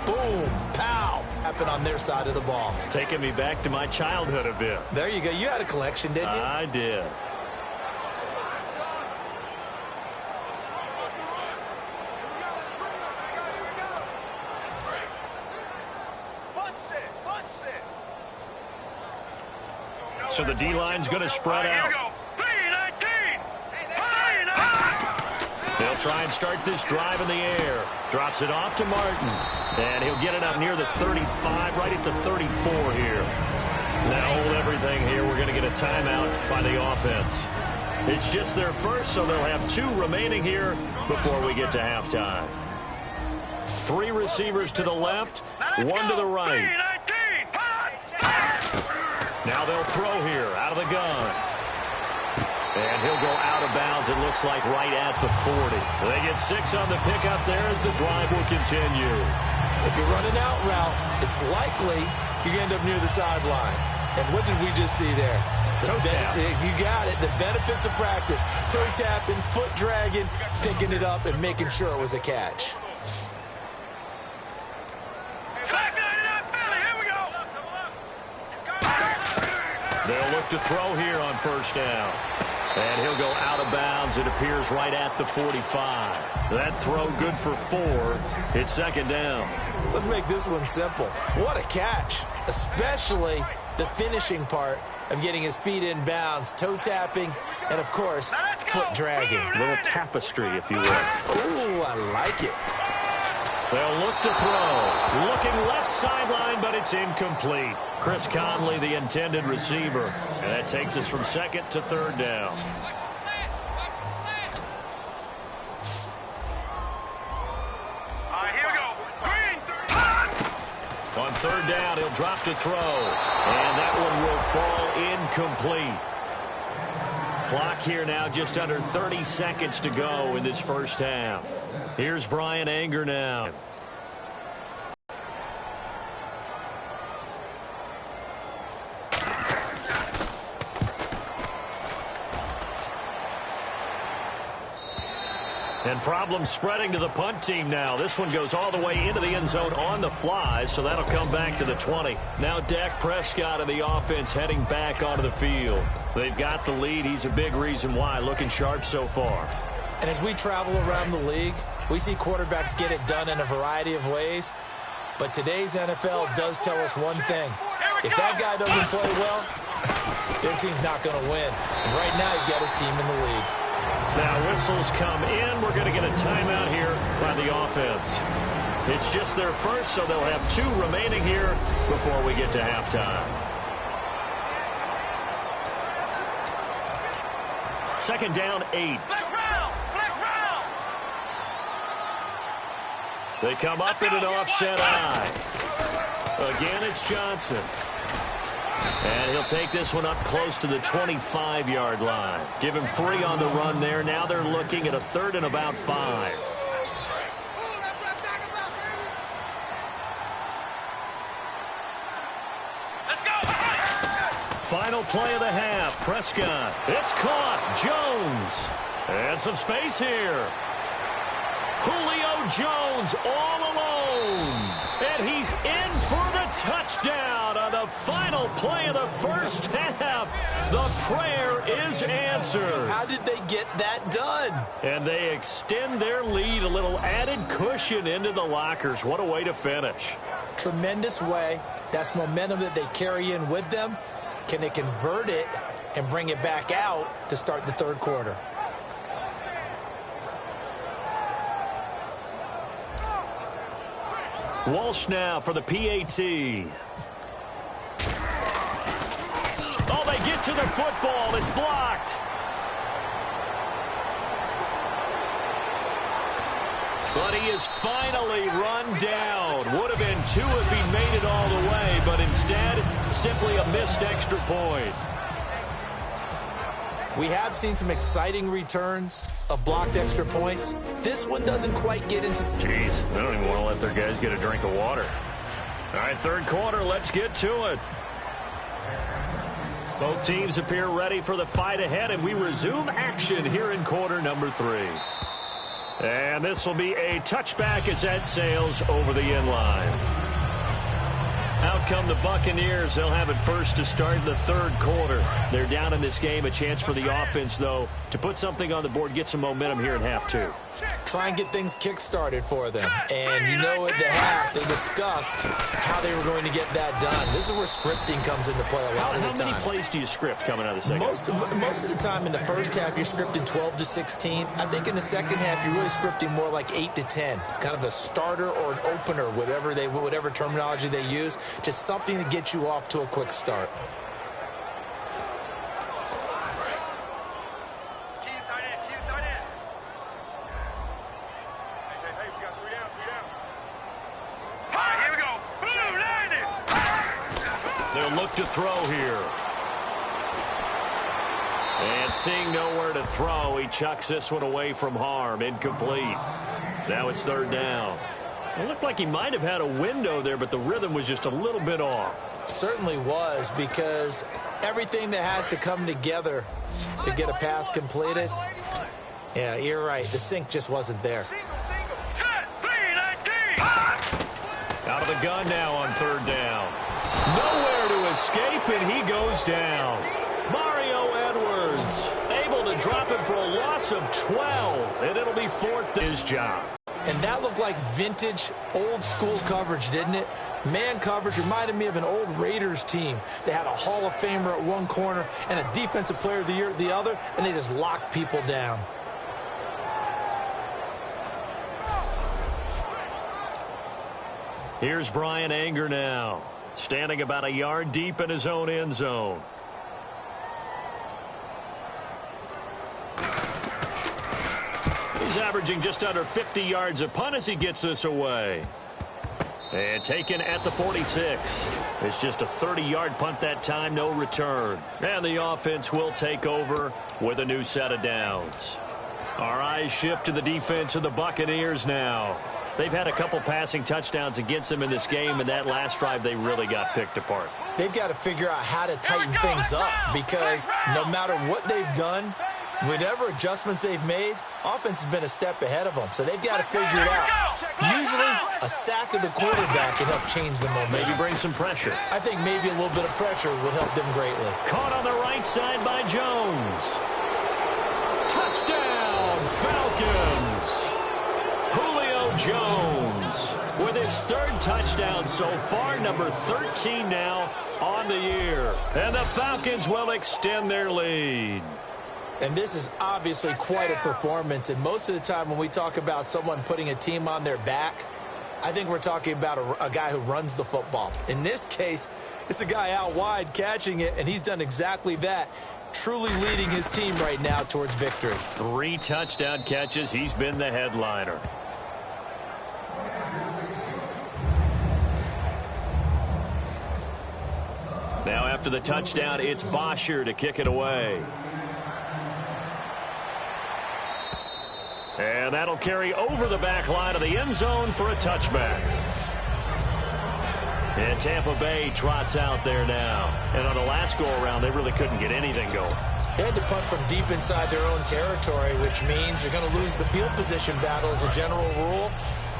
Boom, pow, happened on their side of the ball. Taking me back to my childhood a bit. There you go. You had a collection, didn't you? I did. So the D-line's going to spread out. They'll try and start this drive in the air. Drops it off to Martin. And he'll get it up near the 35, right at the 34 here. Now hold everything here. We're going to get a timeout by the offense. It's just their first, so they'll have 2 remaining here before we get to halftime. 3 receivers to the left, 1 to the right. Now they'll throw here out of the gun. And he'll go out of bounds, it looks like, right at the 40. They get 6 on the pickup there as the drive will continue. If you're running out route, it's likely you end up near the sideline. And what did we just see there? Toe tap. You got it. The benefits of practice. Toe tapping, foot dragging, picking it up, and making sure it was a catch. They'll look to throw here on first down. And he'll go out of bounds. It appears right at the 45. That throw good for 4. It's second down. Let's make this one simple. What a catch, especially the finishing part of getting his feet in bounds, toe tapping, and, of course, foot dragging. A little tapestry, if you will. Ooh, I like it. They'll look to throw. Looking left sideline, but it's incomplete. Chris Conley, the intended receiver. And that takes us from second to third down. Here we go. On third down, he'll drop to throw. And that one will fall incomplete. Clock here now, just under 30 seconds to go in this first half. Here's Brian Anger now. And problems spreading to the punt team now. This one goes all the way into the end zone on the fly, so that'll come back to the 20. Now Dak Prescott and the offense heading back onto the field. They've got the lead. He's a big reason why. Looking sharp so far. And as we travel around the league, we see quarterbacks get it done in a variety of ways. But today's NFL does tell us one thing. If that guy doesn't play well, their team's not going to win. And right now he's got his team in the lead. Now whistles come in. We're going to get a timeout here by the offense. It's just their first, so they'll have 2 remaining here before we get to halftime. Second down, 8. They come up in an offset eye. Again, it's Johnson. And he'll take this one up close to the 25-yard line. Give him 3 on the run there. Now they're looking at a 3rd and about 5. Final play of the half. Prescott. It's caught. Jones. And some space here. Julio Jones all alone. And he's in for the touchdown on the final play of the first half. The prayer is answered. How did they get that done? And they extend their lead, a little added cushion into the lockers. What a way to finish. Tremendous way. That's momentum that they carry in with them. Can they convert it and bring it back out to start the third quarter? Walsh now for the PAT. Oh, they get to the football. It's blocked. But he is finally run down. Would have been 2 if he made it all the way, but instead, simply a missed extra point. We have seen some exciting returns of blocked extra points. This one doesn't quite get into... Jeez, they don't even want to let their guys get a drink of water. All right, third quarter, let's get to it. Both teams appear ready for the fight ahead, and we resume action here in quarter number 3. And this will be a touchback as that sails over the end line. Out come the Buccaneers. They'll have it first to start the third quarter. They're down in this game. A chance for the offense, though, to put something on the board, get some momentum here in half two. Try and get things kick-started for them. And you know at the half, they discussed how they were going to get that done. This is where scripting comes into play a lot of the time. How many plays do you script coming out of the second? Most of the time in the first half, you're scripting 12 to 16. I think in the second half, you're really scripting more like 8 to 10. Kind of a starter or an opener, whatever terminology they use. Just something to get you off to a quick start. Look to throw here. And seeing nowhere to throw, he chucks this one away from harm. Incomplete. Now it's third down. It looked like he might have had a window there, but the rhythm was just a little bit off. Certainly was, because everything that has to come together to get a pass completed, yeah, you're right. The sync just wasn't there. Out of the gun now on third down. Nowhere to escape, and he goes down. Mario Edwards able to drop him for a loss of 12, and it'll be fourth to his job. And that looked like vintage, old-school coverage, didn't it? Man coverage reminded me of an old Raiders team. They had a Hall of Famer at one corner and a Defensive Player of the Year at the other, and they just locked people down. Here's Brian Anger now, standing about a yard deep in his own end zone. He's averaging just under 50 yards a punt as he gets this away. And taken at the 46. It's just a 30-yard punt that time, no return. And the offense will take over with a new set of downs. Our eyes shift to the defense of the Buccaneers now. They've had a couple passing touchdowns against them in this game, and that last drive they really got picked apart. They've got to figure out how to tighten things up, because no matter what they've done, whatever adjustments they've made, offense has been a step ahead of them. So they've got to figure it out. Usually, a sack of the quarterback can help change the momentum. Maybe bring some pressure. I think maybe a little bit of pressure would help them greatly. Caught on the right side by Jones. Touchdown, Falcons. Julio Jones with his third touchdown so far, number 13 now on the year. And the Falcons will extend their lead. And this is obviously quite a performance. And most of the time when we talk about someone putting a team on their back, I think we're talking about a guy who runs the football. In this case, it's a guy out wide catching it, and he's done exactly that, truly leading his team right now towards victory. 3 touchdown catches. He's been the headliner. Now after the touchdown, it's Bosher to kick it away. And that'll carry over the back line of the end zone for a touchback. And Tampa Bay trots out there now. And on the last go-around, they really couldn't get anything going. They had to punt from deep inside their own territory, which means they're going to lose the field position battle as a general rule.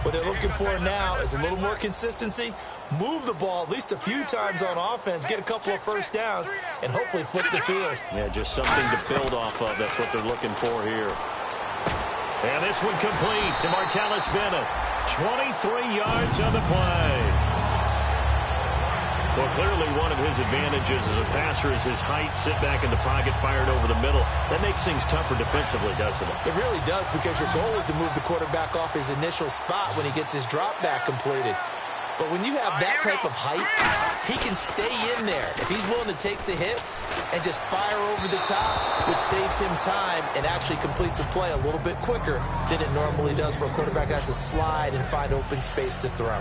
What they're looking for now is a little more consistency, move the ball at least a few times on offense, get a couple of first downs, and hopefully flip the field. Yeah, just something to build off of. That's what they're looking for here. And this one complete to Martellus Bennett. 23 yards on the play. Well, clearly one of his advantages as a passer is his height. Sit back in the pocket, fired over the middle. That makes things tougher defensively, doesn't it? It really does, because your goal is to move the quarterback off his initial spot when he gets his drop back completed. But when you have that type of height, he can stay in there if he's willing to take the hits and just fire over the top, which saves him time and actually completes a play a little bit quicker than it normally does for a quarterback that has to slide and find open space to throw.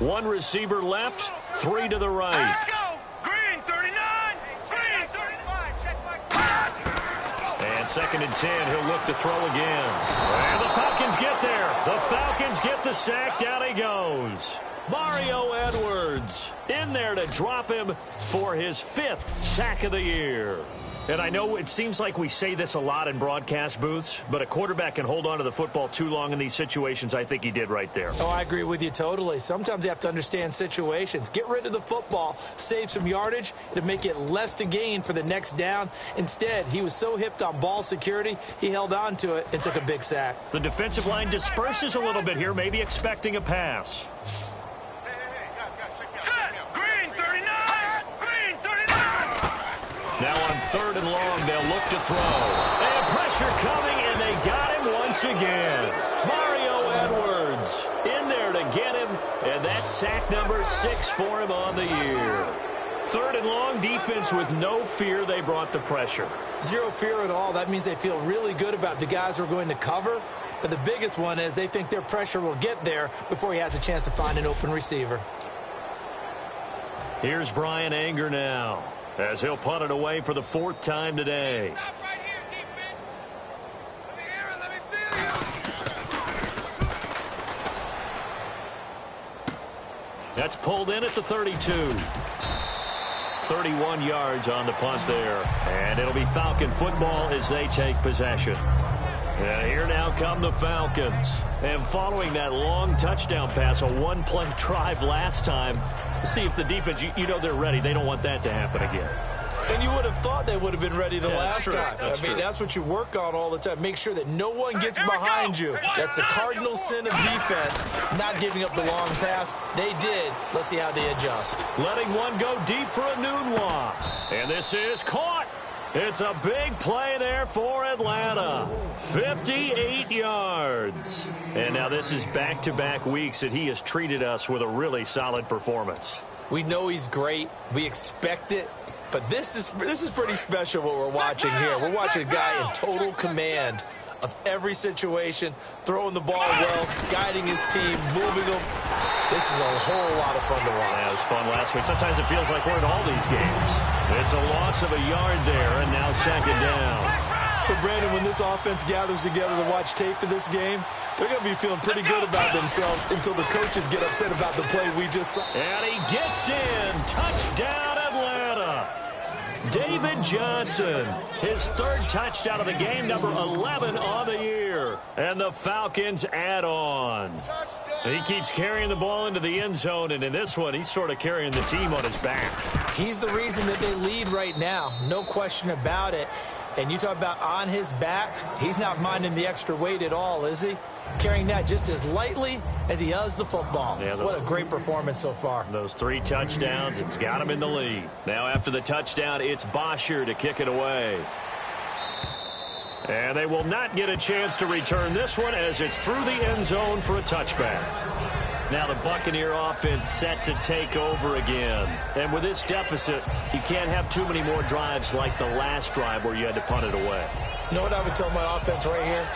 One receiver left, 3 to the right. Let's go! Green, 39! Green, 35! Check my pass! And 2nd and 10, he'll look to throw again. And the Falcons get there. The Falcons get the sack. Down he goes. Mario Edwards in there to drop him for his 5th sack of the year. And I know it seems like we say this a lot in broadcast booths, but a quarterback can hold on to the football too long in these situations. I think he did right there. Oh, I agree with you totally. Sometimes you have to understand situations. Get rid of the football, save some yardage. It'll make it less to gain for the next down. Instead, he was so hipped on ball security, he held on to it and took a big sack. The defensive line disperses a little bit here, maybe expecting a pass. Now on 3rd and long, they'll look to throw. They have pressure coming, and they got him once again. Mario Edwards in there to get him, and that's sack number 6 for him on the year. 3rd and long, defense with no fear. They brought the pressure. Zero fear at all. That means they feel really good about the guys who are going to cover. But the biggest one is they think their pressure will get there before he has a chance to find an open receiver. Here's Brian Anger now, as he'll punt it away for the 4th time today. Stop right here, defense. Let me hear it. Let me feel you. That's pulled in at the 32. 31 yards on the punt there. And it'll be Falcon football as they take possession. And here now come the Falcons. And following that long touchdown pass, a one-play drive last time, to see if the defense, you know they're ready. They don't want that to happen again. And you would have thought they would have been ready the last time. That's what you work on all the time. Make sure that no one gets behind you. That's the cardinal sin of defense, not giving up the long pass. They did. Let's see how they adjust. Letting one go deep for a Nunwa. And this is caught. It's a big play there for Atlanta. 58 yards. And now this is back-to-back weeks that he has treated us with a really solid performance. We know he's great. We expect it. But this is pretty special what we're watching here. We're watching a guy in total command of every situation, throwing the ball well, guiding his team, moving them. This is a whole lot of fun to watch. Yeah, it was fun last week. Sometimes it feels like we're in all these games. It's a loss of a yard there, and now 2nd down. So, Brandon, when this offense gathers together to watch tape for this game, they're going to be feeling pretty good about themselves until the coaches get upset about the play we just saw. And he gets in. Touchdown, Atlanta. David Johnson, his 3rd touchdown of the game, number 11 on the year. And the Falcons add on. He keeps carrying the ball into the end zone, and in this one, he's sort of carrying the team on his back. He's the reason that they lead right now. No question about it. And you talk about on his back, he's not minding the extra weight at all, is he? Carrying that just as lightly as he does the football. Yeah, what a great performance so far. Those 3 touchdowns, it's got him in the lead. Now after the touchdown, it's Bosher to kick it away. And they will not get a chance to return this one as it's through the end zone for a touchback. Now the Buccaneer offense set to take over again. And with this deficit, you can't have too many more drives like the last drive where you had to punt it away. You know what I would tell my offense right here?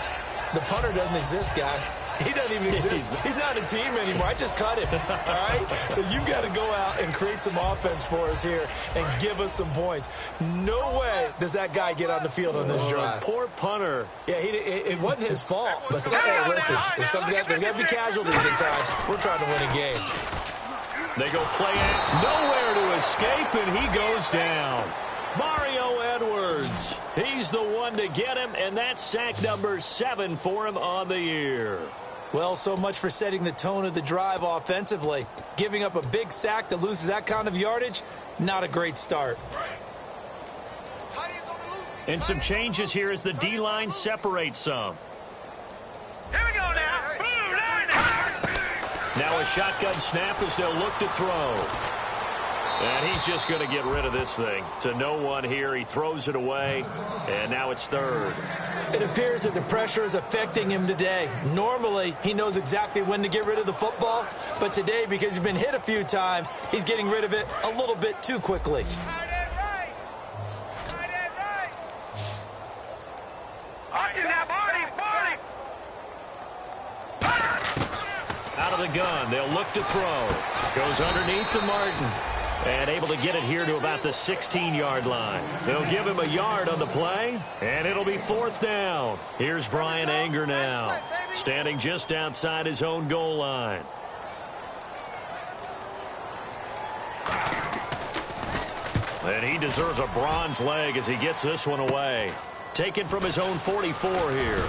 The punter doesn't exist, guys. He doesn't even exist. He's not a team anymore. I just cut him, all right? So you've got to go out and create some offense for us here and give us some points. No way does that guy get on the field on this drive. Poor punter. Yeah, it wasn't his fault. But hey, listen, there's got to be casualties at times. We're trying to win a game. They go play it. Nowhere to escape, and he goes down. Mario Edwards, he's the one to get him, and that's sack number 7 for him on the year. Well, so much for setting the tone of the drive offensively. Giving up a big sack that loses that kind of yardage, not a great start. And some changes here as the D-line separates some. Here we go now. Blue line. Now a shotgun snap as they'll look to throw. And he's just going to get rid of this thing. To no one here. He throws it away. And now it's 3rd. It appears that the pressure is affecting him today. Normally, he knows exactly when to get rid of the football. But today, because he's been hit a few times, he's getting rid of it a little bit too quickly. Out of the gun. They'll look to throw. Goes underneath to Martin. And able to get it here to about the 16-yard line. They'll give him a yard on the play, and it'll be 4th down. Here's Brian Anger now, standing just outside his own goal line. And he deserves a bronze leg as he gets this one away. Taken from his own 44 here.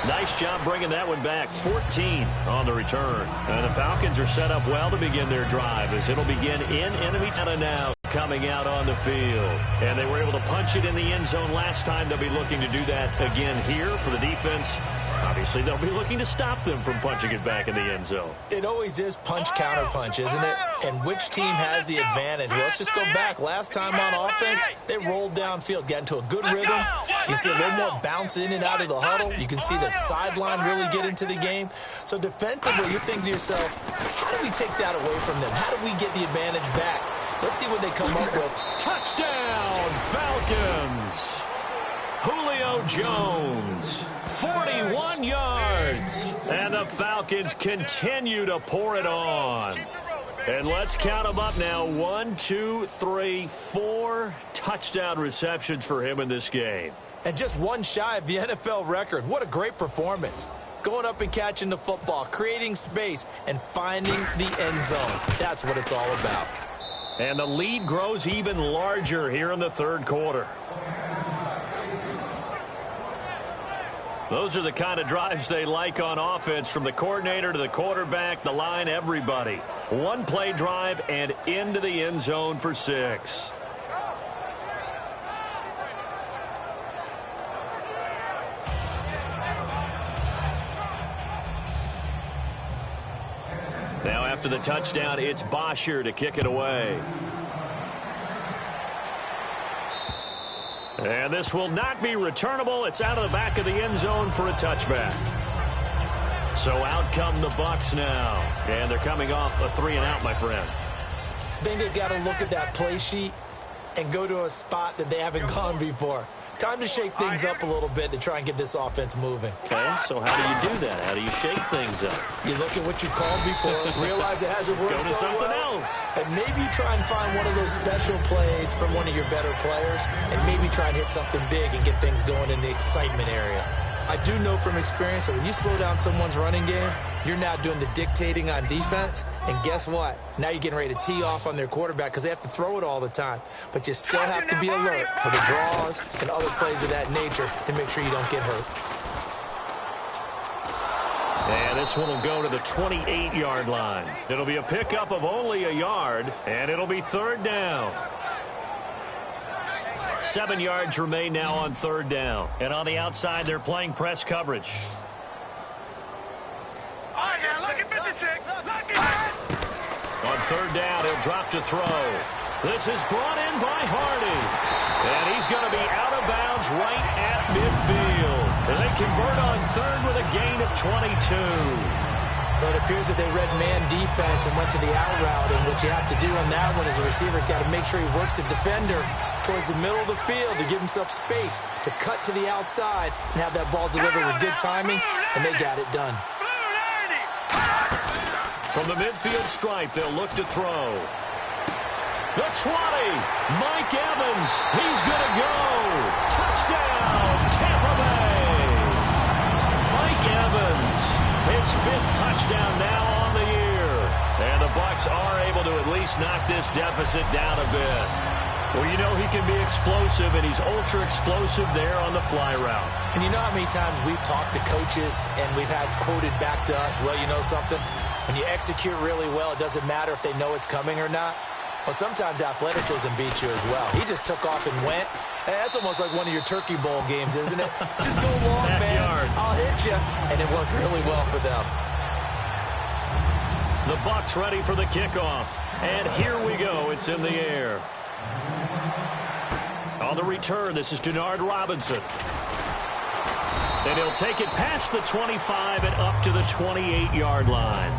Nice job bringing that one back. 14 on the return. And the Falcons are set up well to begin their drive as it'll begin in enemy territory now coming out on the field. And they were able to punch it in the end zone last time. They'll be looking to do that again here for the defense. Obviously, they'll be looking to stop them from punching it back in the end zone. It always is punch-counter-punch, isn't it? And which team has the advantage? Well, let's just go back. Last time on offense, they rolled downfield, got into a good rhythm. You can see a little more bounce in and out of the huddle. You can see the sideline really get into the game. So defensively, you're thinking to yourself, how do we take that away from them? How do we get the advantage back? Let's see what they come up with. Touchdown, Falcons! Julio Jones, 41 yards. And the Falcons continue to pour it on. And let's count them up now. 1, 2, 3, 4 touchdown receptions for him in this game. And just one shy of the NFL record. What a great performance. Going up and catching the football, creating space, and finding the end zone. That's what it's all about. And the lead grows even larger here in the third quarter. Those are the kind of drives they like on offense, from the coordinator to the quarterback, the line, everybody. One-play drive and into the end zone for 6. Now after the touchdown, it's Bosher to kick it away. And this will not be returnable. It's out of the back of the end zone for a touchback. So out come the Bucs now. And they're coming off a 3-and-out, my friend. I think they've got to look at that play sheet and go to a spot that they haven't gone before. Time to shake things up a little bit to try and get this offense moving. Okay, so how do you do that? How do you shake things up? You look at what you called before, realize it hasn't worked Go to so something well, else. and maybe try and find one of those special plays from one of your better players, and maybe try and hit something big and get things going in the excitement area. I do know from experience that when you slow down someone's running game, you're now doing the dictating on defense, and guess what? Now you're getting ready to tee off on their quarterback because they have to throw it all the time. But you still have to be alert for the draws and other plays of that nature to make sure you don't get hurt. And this one will go to the 28-yard line. It'll be a pickup of only a yard, and it'll be third down. 7 yards remain now on third down. And on the outside, they're playing press coverage. All right, now look at 56. Look at On third down, he'll drop to throw. This is brought in by Hardy. And he's going to be out of bounds right at midfield. And they convert on third with a gain of 22. But it appears that they read man defense and went to the out route. And what you have to do on that one is the receiver's got to make sure he works the defender towards the middle of the field to give himself space to cut to the outside and have that ball delivered with good timing, and they got it done. From the midfield stripe, they'll look to throw. The 20, Mike Evans, he's going to go. Touchdown, Tampa Bay. Mike Evans, his 5th touchdown now on the year. And the Bucs are able to at least knock this deficit down a bit. Well, you know he can be explosive, and he's ultra-explosive there on the fly route. And you know how many times we've talked to coaches and we've had quoted back to us, well, you know something? When you execute really well, it doesn't matter if they know it's coming or not. Well, sometimes athleticism beats you as well. He just took off and went. Hey, that's almost like one of your Turkey Bowl games, isn't it? Just go long, man. I'll hit you. And it worked really well for them. The Bucs ready for the kickoff. And here we go. It's in the air. On the return, this is Denard Robinson. And he'll take it past the 25 and up to the 28-yard line.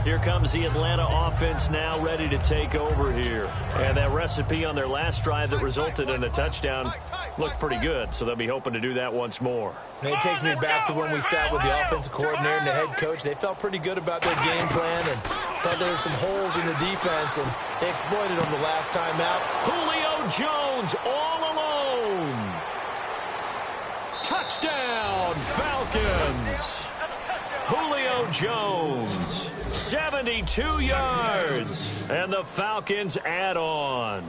Here comes the Atlanta offense now ready to take over here. And that recipe on their last drive that resulted in a touchdown looked pretty good, so they'll be hoping to do that once more. And it takes me back to when we sat with the offensive coordinator and the head coach. They felt pretty good about their game plan and thought there were some holes in the defense, and they exploited them the last time out. Julio Jones all alone. Touchdown, Falcons. Julio Jones, 72 yards. And the Falcons add on.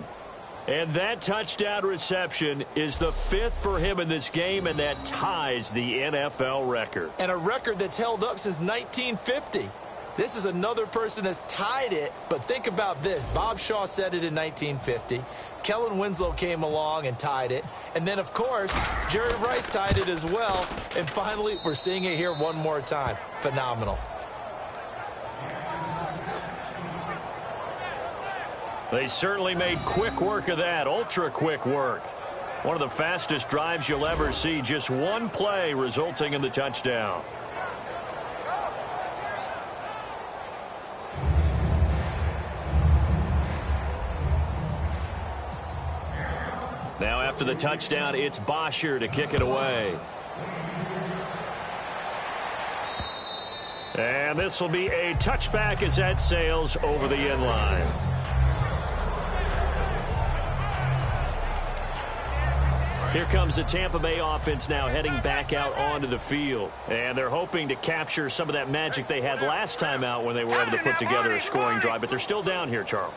And that touchdown reception is the 5th for him in this game, and that ties the NFL record. And a record that's held up since 1950. This is another person that's tied it, but think about this. Bob Shaw said it in 1950. Kellen Winslow came along and tied it. And then, of course, Jerry Rice tied it as well. And finally, we're seeing it here one more time. Phenomenal. They certainly made quick work of that, ultra-quick work. One of the fastest drives you'll ever see, just one play resulting in the touchdown. Now after the touchdown, it's Bosher to kick it away. And this will be a touchback as that sails over the end line. Here comes the Tampa Bay offense now heading back out onto the field. And they're hoping to capture some of that magic they had last time out when they were able to put together a scoring drive. But they're still down here, Charles.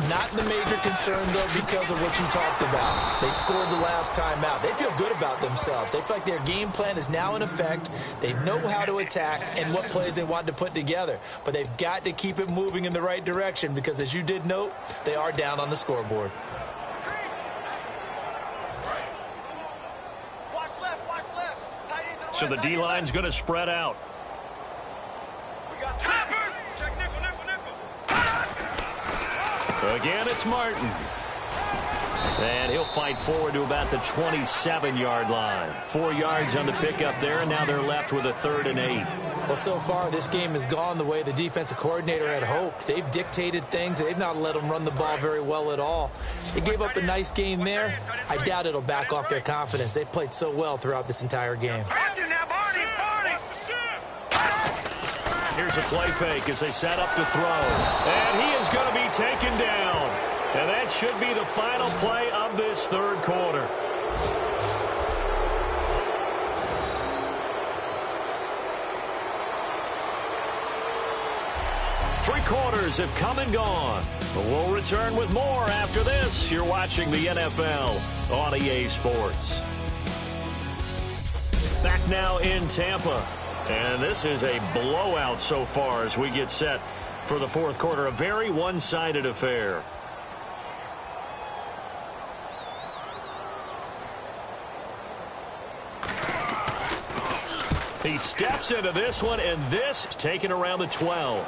Not the major concern, though, because of what you talked about. They scored the last time out. They feel good about themselves. They feel like their game plan is now in effect. They know how to attack and what plays they want to put together. But they've got to keep it moving in the right direction because, as you did note, they are down on the scoreboard. So the D-line's going to spread out. Again, it's Martin. And he'll fight forward to about the 27-yard line. 4 yards on the pickup there, and now they're left with a 3rd and 8. Well, so far, this game has gone the way the defensive coordinator had hoped. They've dictated things. They've not let them run the ball very well at all. They gave up a nice game there. I doubt it'll back off their confidence. They've played so well throughout this entire game. Here's a play fake as they set up to throw. And he is going to be taken down. And that should be the final play of this 3rd quarter. Three quarters have come and gone. But we'll return with more after this. You're watching the NFL on EA Sports. Back now in Tampa. And this is a blowout so far as we get set for the 4th quarter. A very one-sided affair. He steps into this one, and this is taken around the 12.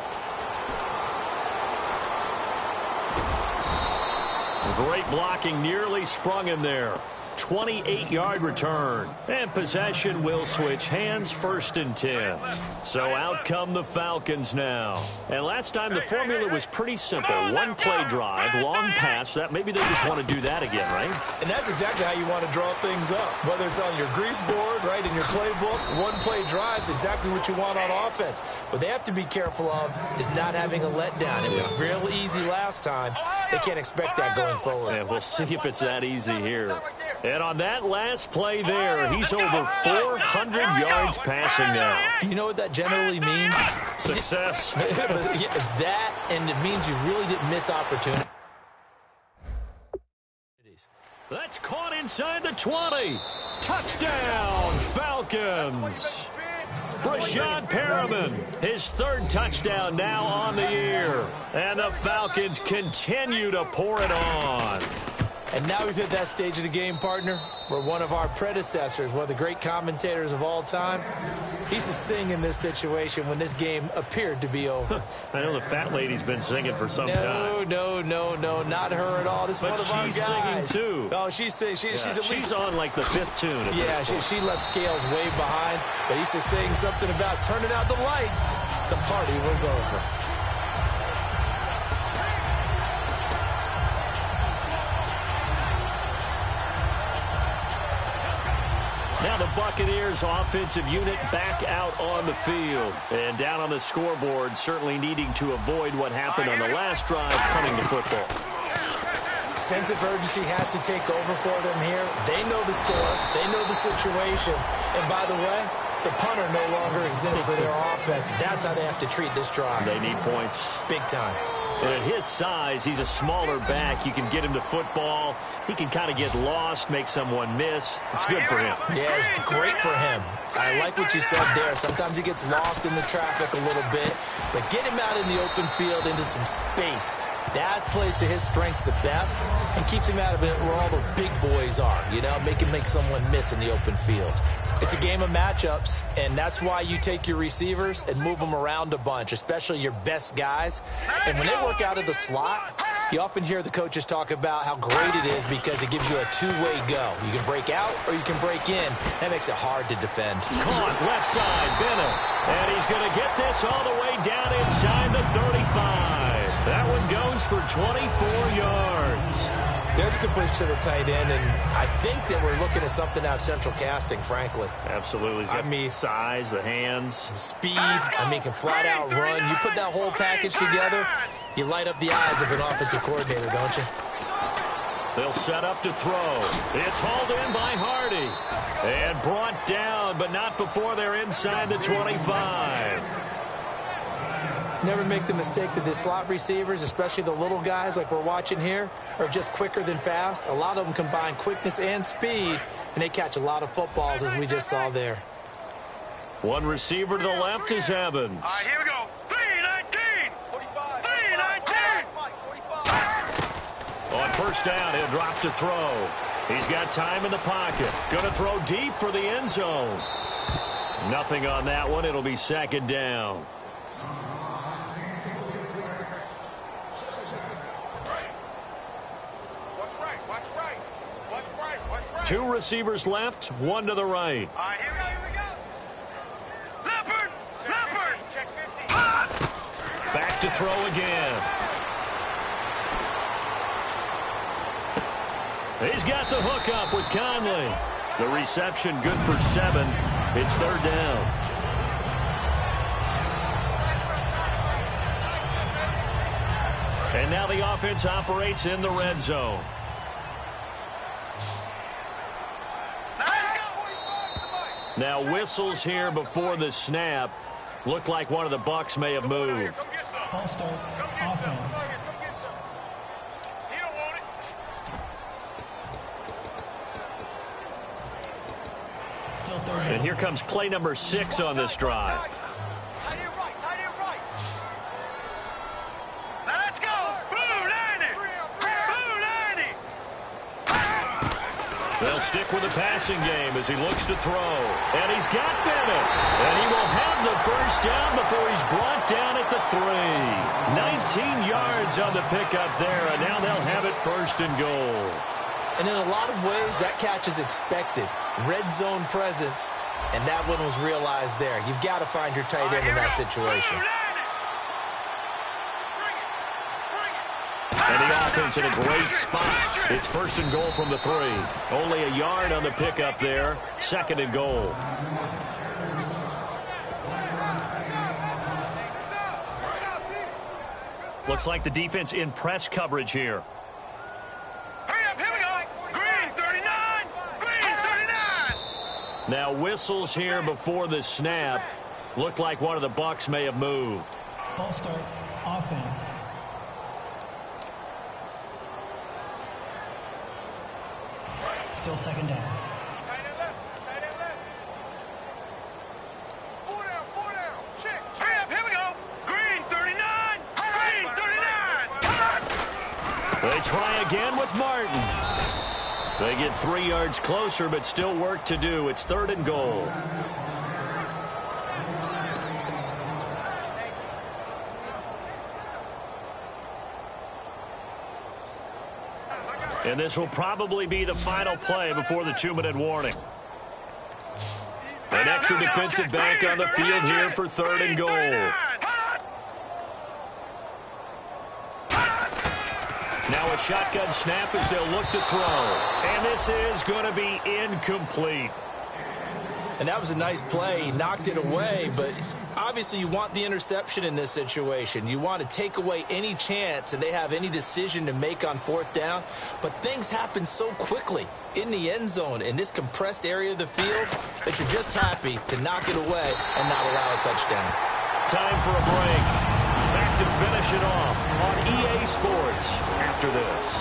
Great blocking, nearly sprung him there. 28-yard return. And possession will switch hands, 1st and 10. So out come the Falcons now. And last time the formula was pretty simple. One play drive, long pass. That maybe they just want to do that again, right? And that's exactly how you want to draw things up. Whether it's on your grease board, right, in your playbook, one play drive is exactly what you want on offense. What they have to be careful of is not having a letdown. It was real easy last time. They can't expect that going forward. Yeah, we'll see if it's that easy here. And on that last play there, he's over 400 yards passing now. You know what that generally means? Success. That, and it means you really didn't miss opportunity. That's caught inside the 20. Touchdown, Falcons. Brashad Perriman, his 3rd touchdown now on the year. And the Falcons continue to pour it on. And now we've hit that stage of the game, partner, where one of our predecessors, one of the great commentators of all time, he used to sing in this situation when this game appeared to be over. I know the fat lady's been singing for some time. No, not her at all. This is one of our guys. But she's singing, too. Oh, she's singing. She's on, like, the 5th tune. Yeah, she left Scales way behind. But he used to sing something about turning out the lights. The party was over. Now the Buccaneers offensive unit back out on the field. And down on the scoreboard, certainly needing to avoid what happened on the last drive, punting the football. Sense of urgency has to take over for them here. They know the score. They know the situation. And by the way, the punter no longer exists for their offense. That's how they have to treat this drive. They need points. Big time. And at his size, he's a smaller back. You can get him to football. He can kind of get lost, make someone miss. It's good for him. Yeah, it's great for him. I like what you said there. Sometimes he gets lost in the traffic a little bit, but get him out in the open field into some space. That plays to his strengths the best and keeps him out of it where all the big boys are, you know, make someone miss in the open field. It's a game of matchups, and that's why you take your receivers and move them around a bunch, especially your best guys. And when they work out of the slot, you often hear the coaches talk about how great it is because it gives you a two-way go. You can break out or you can break in. That makes it hard to defend. Caught left side, Bennett. And he's going to get this all the way down inside the 35. That one goes for 24 yards. There's a completion to the tight end, and I think that we're looking at something out of central casting, frankly. Absolutely. I mean, size, the hands. Speed, can flat out run. You put that whole package together, you light up the eyes of an offensive coordinator, don't you? They'll set up to throw. It's hauled in by Hardy. And brought down, but not before they're inside the 25. Never make the mistake that the slot receivers, especially the little guys like we're watching here, are just quicker than fast. A lot of them combine quickness and speed, and they catch a lot of footballs, as we just saw there. One receiver to the left is Evans. All right, here we go. 3-19. 3-19. On first down, he'll drop to throw. He's got time in the pocket. Going to throw deep for the end zone. Nothing on that one. It'll be second down. Two receivers left, one to the right. All right, here we go. Leopard! Leopard! Check 50. Back to throw again. He's got the hook up with Conley. The reception good for 7. It's third down. And now the offense operates in the red zone. Now whistles here before the snap. Looked like one of the Bucs may have moved. False start, offense. Still third. And here comes play number 6 on this drive. Let's go! Blue 90! Blue 90! They'll stick with the passing game as he looks to throw. And he's got Bennett. And he will have the first down before he's brought down at the 3. 19 yards on the pickup there, and now they'll have it first and goal. And in a lot of ways, that catch is expected. Red zone presence, and that one was realized there. You've got to find your tight end in that situation. And the offense in a great spot. It's first and goal from the 3. Only a yard on the pickup there. Second and goal. Looks like the defense in press coverage here. Hurry up, here we go! Green 39! Green 39! Now whistles here before the snap. Looked like one of the Bucs may have moved. False start, offense. Still second down. Tight end left. Tight end left. 4 down, 4 down. Check. Hurry up, here we go. Green 39. Green 39. They try again with Martin. They get 3 yards closer, but still work to do. It's third and goal. And this will probably be the final play before the 2-minute warning. An extra defensive back on the field here for third and goal. Now a shotgun snap as they'll look to throw. And this is going to be incomplete. And that was a nice play. He knocked it away, but Obviously, you want the interception in this situation. You want to take away any chance that they have any decision to make on fourth down. But things happen so quickly in the end zone in this compressed area of the field that you're just happy to knock it away and not allow a touchdown. Time for a break. Back to finish it off on EA Sports after this.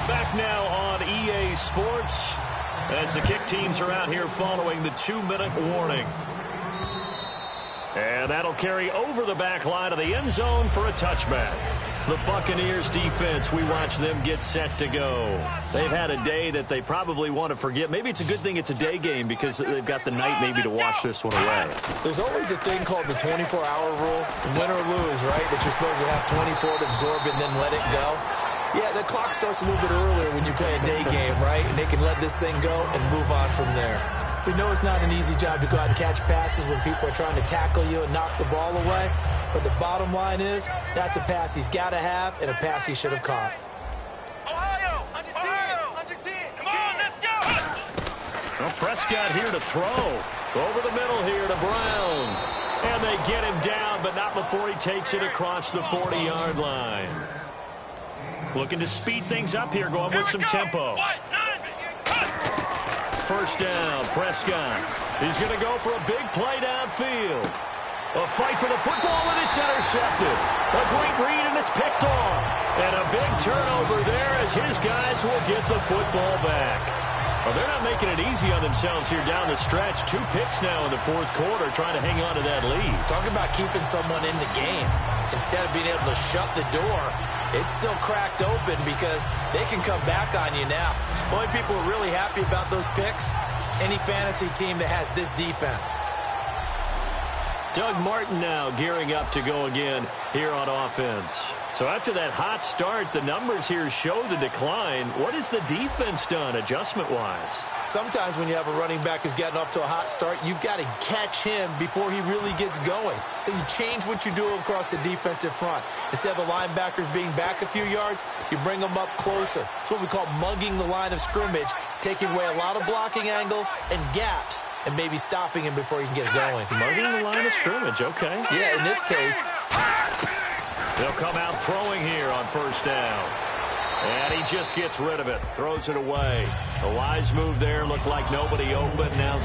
Back now on EA Sports as the kick teams are out here following the 2-minute warning. And that'll carry over the back line of the end zone for a touchback. The Buccaneers defense, we watch them get set to go. They've had a day that they probably want to forget. Maybe it's a good thing it's a day game because they've got the night maybe to wash this one away. There's always a thing called the 24-hour rule, win or lose, right? That you're supposed to have 24 to absorb and then let it go. Yeah, the clock starts a little bit earlier when you play a day game, right? And they can let this thing go and move on from there. We know it's not an easy job to go out and catch passes when people are trying to tackle you and knock the ball away. But the bottom line is, that's a pass he's got to have and a pass he should have caught. Ohio, under 10. Come on, let's go. Well, Prescott here to throw. Over the middle here to Brown. And they get him down, but not before he takes it across the 40-yard line. Looking to speed things up here, going with some tempo. First down, Prescott. He's going to go for a big play downfield. A fight for the football, and it's intercepted. A great read, and it's picked off. And a big turnover there as his guys will get the football back. Well, they're not making it easy on themselves here down the stretch. 2 picks now in the fourth quarter, trying to hang on to that lead. Talking about keeping someone in the game. Instead of being able to shut the door, it's still cracked open because they can come back on you now. The only people who are really happy about those picks, any fantasy team that has this defense. Doug Martin now gearing up to go again here on offense. So after that hot start, the numbers here show the decline. What has the defense done adjustment-wise? Sometimes when you have a running back who's gotten off to a hot start, you've got to catch him before he really gets going. So you change what you do across the defensive front. Instead of the linebackers being back a few yards, you bring them up closer. It's what we call mugging the line of scrimmage, taking away a lot of blocking angles and gaps, and maybe stopping him before he can get going. Mugging the line of scrimmage, okay. Yeah, in this case, they'll come out throwing here on first down. And he just gets rid of it, throws it away. A wise move there, looked like nobody open. Now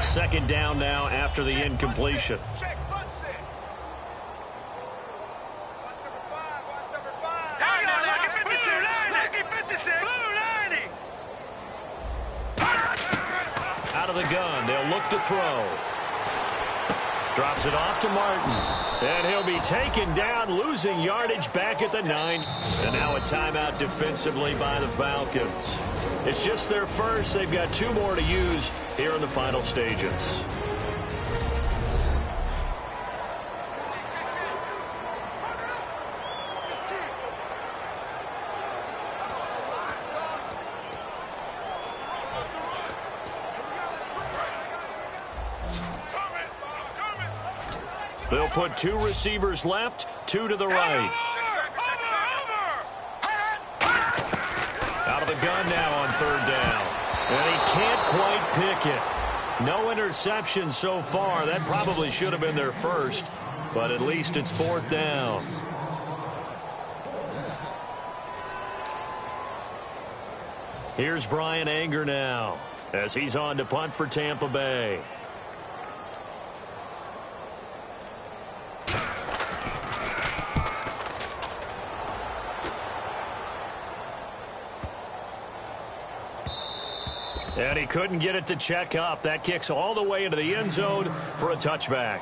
second down now after the incompletion. Out of the gun, they'll look to throw. Drops it off to Martin. And he'll be taken down, losing yardage back at the 9. And now a timeout defensively by the Falcons. It's just their first. They've got 2 more to use here in the final stages. They'll put 2 receivers left, 2 to the right. Out of the gun now on third down. And he can't quite pick it. No interception so far. That probably should have been their first, but at least it's fourth down. Here's Brian Anger now as he's on to punt for Tampa Bay. And he couldn't get it to check up. That kicks all the way into the end zone for a touchback.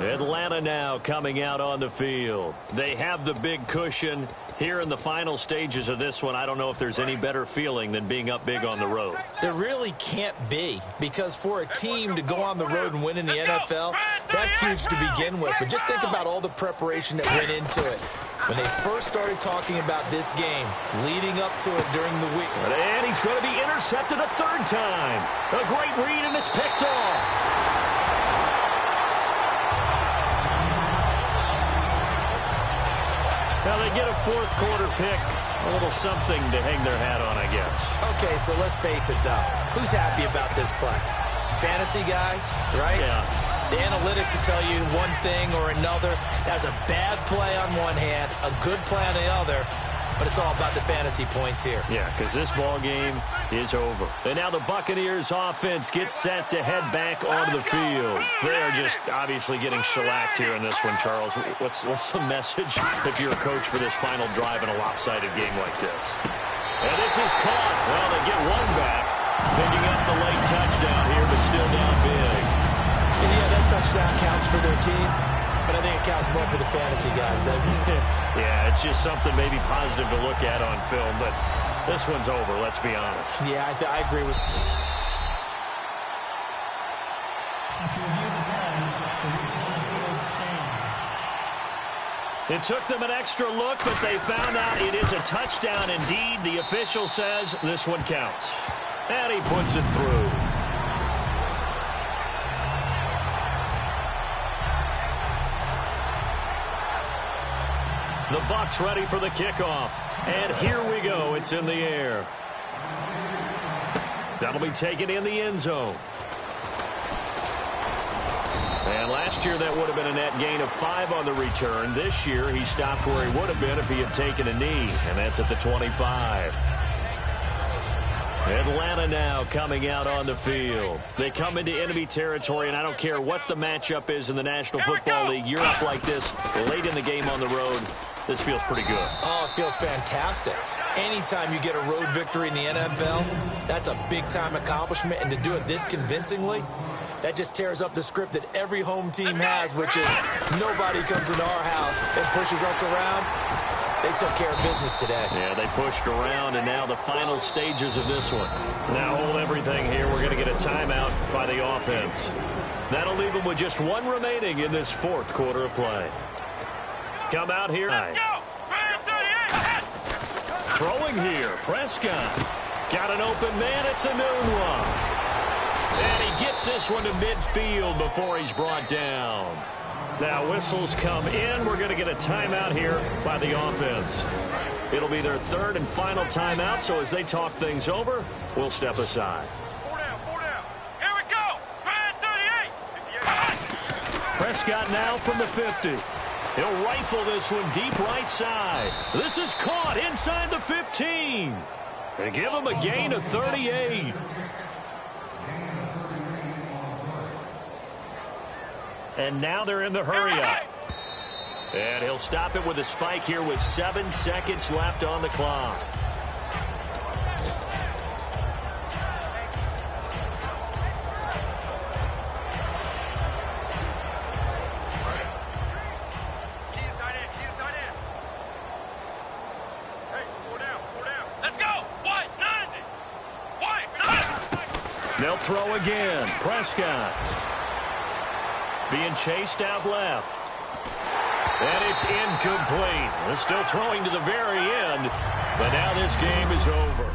Atlanta now coming out on the field. They have the big cushion here in the final stages of this one. I don't know if there's any better feeling than being up big on the road. There really can't be, because for a team to go on the road and win in the NFL, that's huge to begin with. But just think about all the preparation that went into it. When they first started talking about this game, leading up to it during the week. And he's going to be intercepted a 3rd time. A great read, and it's picked off. Now Well, they get a fourth quarter pick. A little something to hang their hat on, I guess. Okay, so let's face it, though. Who's happy about this play? Fantasy guys, right? Yeah. The analytics will tell you one thing or another. That's a bad play on one hand, a good play on the other, but it's all about the fantasy points here. Yeah, because this ball game is over. And now the Buccaneers offense gets set to head back onto the field. They're just obviously getting shellacked here in this one, Charles. What's the message if you're a coach for this final drive in a lopsided game like this? And this is caught. Well, they get one back, picking up the late touchdown here, but still down big. And yeah, that touchdown counts for their team, but I think it counts more for the fantasy guys, doesn't it? Yeah, it's just something maybe positive to look at on film, but this one's over, let's be honest. Yeah, I agree with you. After review of the play, the replay on the field stands. It took them an extra look, but they found out it is a touchdown indeed. The official says this one counts. And he puts it through. The Bucs ready for the kickoff. And here we go. It's in the air. That'll be taken in the end zone. And last year that would have been a net gain of 5 on the return. This year he stopped where he would have been if he had taken a knee. And that's at the 25. Atlanta now coming out on the field. They come into enemy territory, and I don't care what the matchup is in the National Football League. You're up like this late in the game on the road. This feels pretty good. Oh, it feels fantastic. Anytime you get a road victory in the NFL, that's a big-time accomplishment, and to do it this convincingly, that just tears up the script that every home team has, which is nobody comes into our house and pushes us around. They took care of business today. Yeah, they pushed around, and now the final stages of this one. Now hold everything here. We're going to get a timeout by the offense. That'll leave them with just one remaining in this fourth quarter of play. Come out here. Throwing here, Prescott. Got an open man, it's a noon one. And he gets this one to midfield before he's brought down. Now whistles come in. We're going to get a timeout here by the offense. It'll be their third and final timeout, so as they talk things over, we'll step aside. 4 down. Here we go. 38. Prescott now from the 50. He'll rifle this one deep right side. This is caught inside the 15. They give him a gain of 38. And now they're in the hurry-up. And he'll stop it with a spike here with 7 seconds left on the clock. They'll throw again. Prescott being chased out left. And it's incomplete. They're still throwing to the very end, but now this game is over.